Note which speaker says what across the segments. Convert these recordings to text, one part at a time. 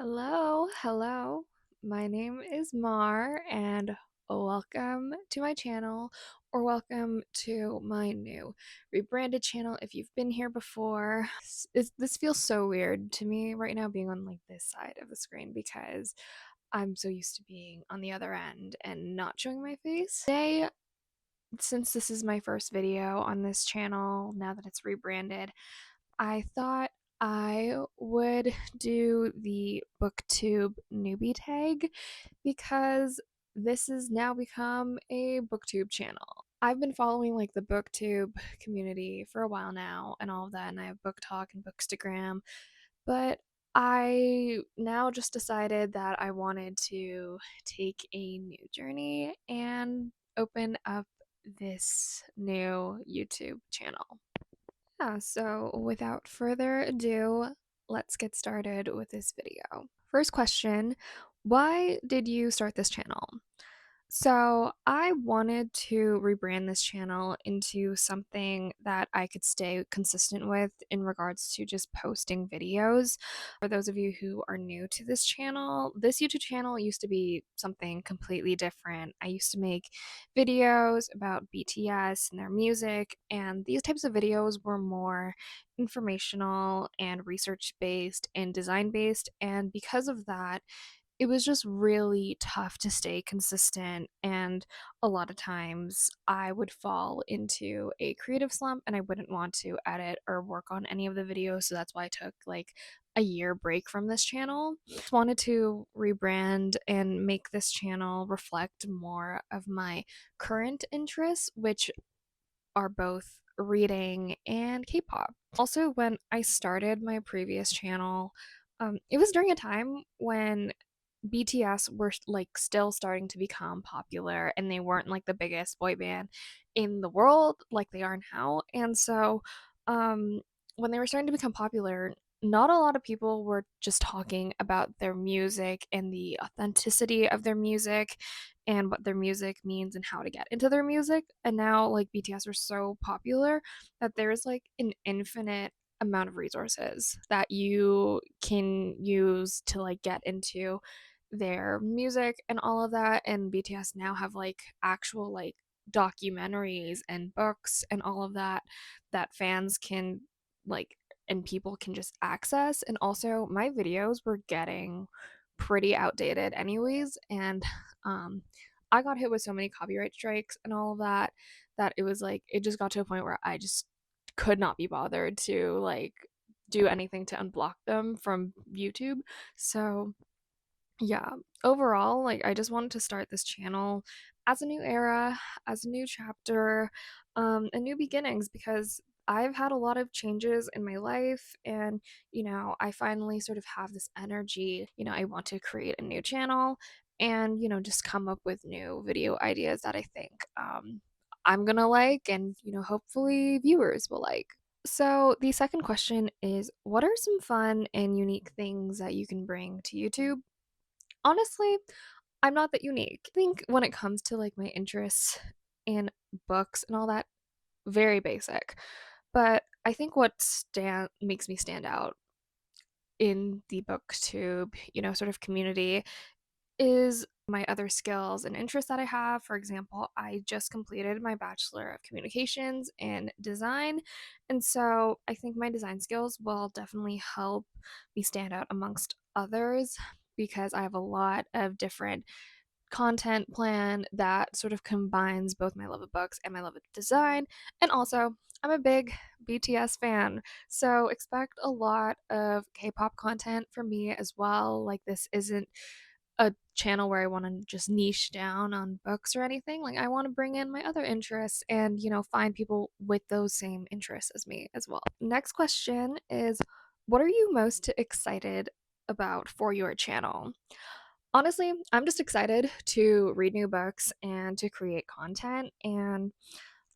Speaker 1: Hello. My name is Mar, and welcome to my channel, or welcome to my new rebranded channel if you've been here before. This feels so weird to me right now, being on like this side of the screen because I'm so used to being on the other end and not showing my face. Today, since this is my first video on this channel, now that it's rebranded, I thought I would do the booktube newbie tag because this has now become a booktube channel. I've been following like the booktube community for a while now and all of that, and I have book talk and bookstagram, but I now just decided that I wanted to take a new journey and open up this new YouTube channel. Yeah, so without further ado, let's get started with this video. First question, why did you start this channel? So I wanted to rebrand this channel into something that I could stay consistent with in regards to just posting videos. For those of you who are new to this YouTube channel used to be something completely different. I used to make videos about BTS and their music, and these types of videos were more informational and research based and design based, and because of that, it was just really tough to stay consistent, and a lot of times I would fall into a creative slump and I wouldn't want to edit or work on any of the videos, so that's why I took like a year break from this channel. Just wanted to rebrand and make this channel reflect more of my current interests, which are both reading and K-pop. Also, when I started my previous channel, it was during a time when BTS were like still starting to become popular, and they weren't like the biggest boy band in the world like they are now. And so um when they were starting to become popular, not a lot of people were just talking about their music and the authenticity of their music and what their music means and how to get into their music. And now like BTS are so popular that there's like an infinite amount of resources that you can use to like get into their music and all of that. And BTS now have like actual like documentaries and books and all of that that fans can like and people can just access. And also my videos were getting pretty outdated anyways, and um I got hit with so many copyright strikes and all of that that it was like it just got to a point where I just could not be bothered to like do anything to unblock them from YouTube. So yeah, overall, like I just wanted to start this channel as a new era, as a new chapter, and new beginnings, because I've had a lot of changes in my life, and I finally sort of have this energy. I want to create a new channel and just come up with new video ideas that I think I'm gonna like, and hopefully viewers will like. So, the second question is, what are some fun and unique things that you can bring to YouTube? Honestly, I'm not that unique. I think when it comes to like my interests in books and all that, very basic. But I think what stand makes me stand out in the booktube, sort of community is my other skills and interests that I have. For example, I just completed my Bachelor of Communications in Design. And so I think my design skills will definitely help me stand out amongst others because I have a lot of different content plan that sort of combines both my love of books and my love of design. And also, I'm a big BTS fan, so expect a lot of K pop content from me as well. Like, this isn't a channel where I want to just niche down on books or anything. Like, I want to bring in my other interests and, find people with those same interests as me as well. Next question is, what are you most excited about for your channel? Honestly, I'm just excited to read new books and to create content. And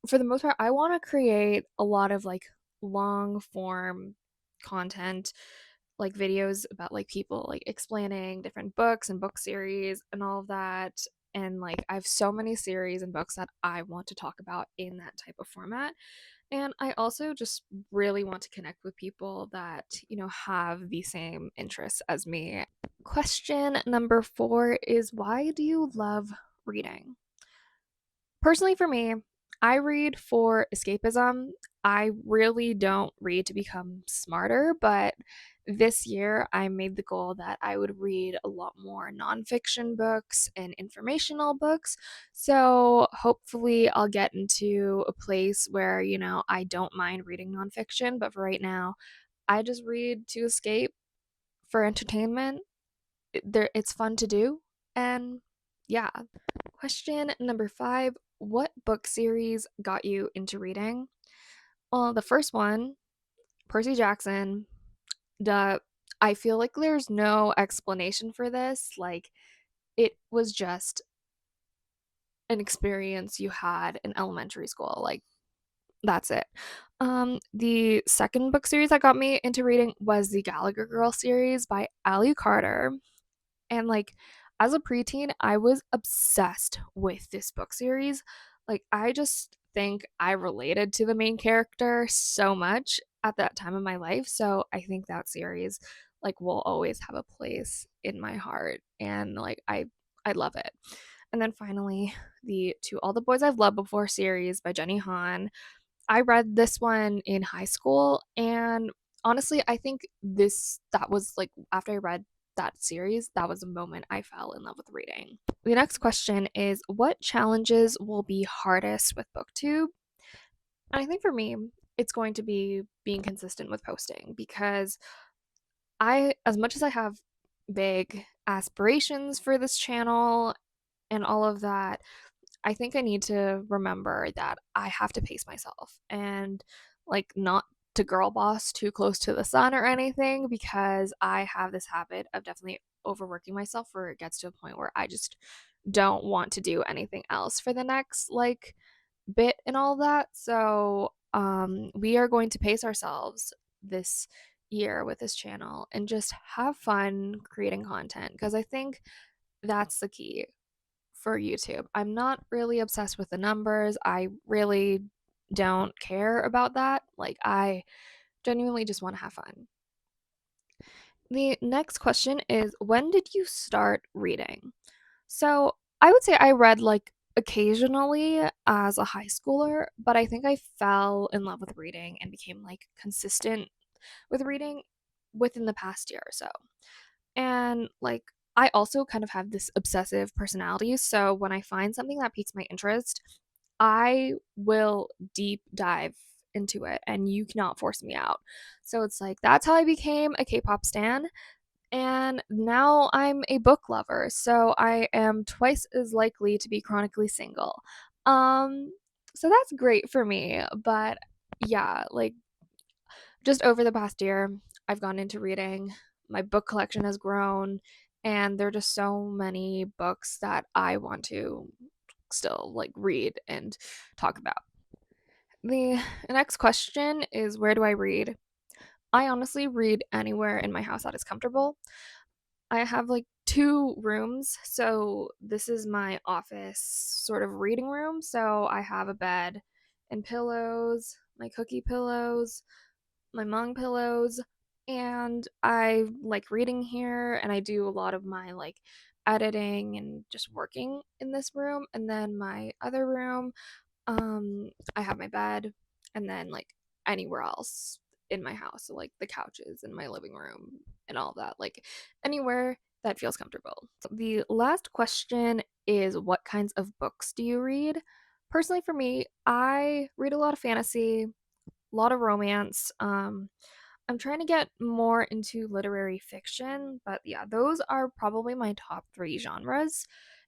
Speaker 1: for the most part, I want to create a lot of like long form content, like videos about like people like explaining different books and book series and all of that. And like, I have so many series and books that I want to talk about in that type of format. And I also just really want to connect with people that, have the same interests as me. Question number 4 is, why do you love reading? Personally, for me, I read for escapism. I really don't read to become smarter, but this year I made the goal that I would read a lot more nonfiction books and informational books. So hopefully I'll get into a place where, I don't mind reading nonfiction, but for right now, I just read to escape for entertainment. It's fun to do. And yeah. Question number 5, what book series got you into reading? Well, the first one, Percy Jackson. Duh. I feel like there's no explanation for this. Like, it was just an experience you had in elementary school. Like, that's it. The second book series that got me into reading was the Gallagher Girl series by Ali Carter. And like as a preteen, I was obsessed with this book series. Like I just think I related to the main character so much at that time of my life. So I think that series like will always have a place in my heart and like I love it. And then finally, the To All the Boys I've Loved Before series by Jenny Han. I read this one in high school, and honestly, I think that was like after I read that series, that was a moment I fell in love with reading. The next question is, what challenges will be hardest with booktube? And I think for me, it's going to be being consistent with posting because as much as I have big aspirations for this channel and all of that, I think I need to remember that I have to pace myself and like not to girl boss too close to the sun or anything because I have this habit of definitely overworking myself where it gets to a point where I just don't want to do anything else for the next like bit and all that. So, we are going to pace ourselves this year with this channel and just have fun creating content because I think that's the key for YouTube. I'm not really obsessed with the numbers. I really don't care about that. Like, I genuinely just want to have fun. The next question is, when did you start reading? So, I would say I read like occasionally as a high schooler, but I think I fell in love with reading and became like consistent with reading within the past year or so. And like I also kind of have this obsessive personality, so when I find something that piques my interest, I will deep dive into it and you cannot force me out. So it's like that's how I became a K-pop stan, and now I'm a book lover, so I am twice as likely to be chronically single. Um so that's great for me, but yeah, like just over the past year, I've gone into reading. My book collection has grown, and there are just so many books that I want to still like read and talk about. The next question is, where do I read? I honestly read anywhere in my house that is comfortable. I have like 2 rooms, so this is my office sort of reading room. So I have a bed and pillows, my cookie pillows, my mung pillows, and I like reading here and I do a lot of my like editing and just working in this room. And then my other room, I have my bed, and then like anywhere else in my house, so like the couches in my living room and all that, like anywhere that feels comfortable. So the last question is, what kinds of books do you read? Personally, for me, I read a lot of fantasy, a lot of romance. I'm trying to get more into literary fiction, but yeah, those are probably my top 3 genres.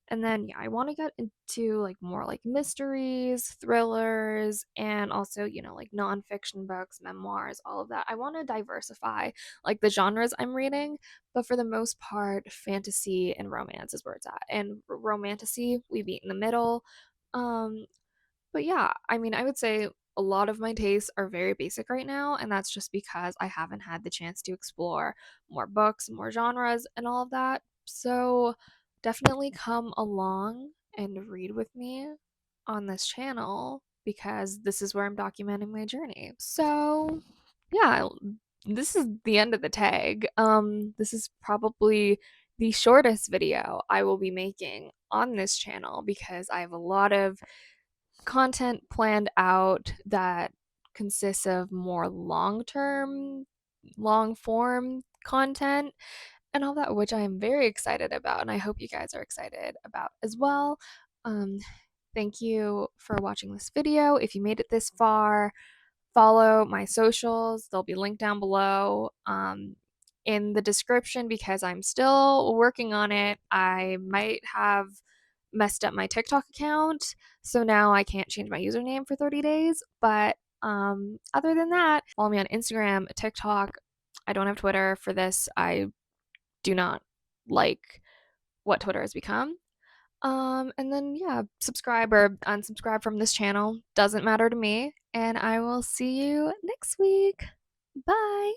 Speaker 1: And then yeah, I want to get into like more like mysteries, thrillers, and also, like nonfiction books, memoirs, all of that. I want to diversify like the genres I'm reading, but for the most part, fantasy and romance is where it's at. And romantasy, we meet in the middle. Um, but yeah, I mean, I would say a lot of my tastes are very basic right now, and that's just because I haven't had the chance to explore more books, more genres, and all of that. So definitely come along and read with me on this channel because this is where I'm documenting my journey. So yeah, this is the end of the tag. This is probably the shortest video I will be making on this channel because I have a lot of content planned out that consists of more long-term, long-form content and all that, which I am very excited about, and I hope you guys are excited about as well. Um, Thank you for watching this video. If you made it this far, follow my socials. They'll be linked down below in the description because I'm still working on it. I might have messed up my TikTok account, so now I can't change my username for 30 days. But other than that, follow me on Instagram, TikTok. I don't have Twitter for this. I do not like what Twitter has become. And then yeah, subscribe or unsubscribe from this channel. Doesn't matter to me. And I will see you next week. Bye.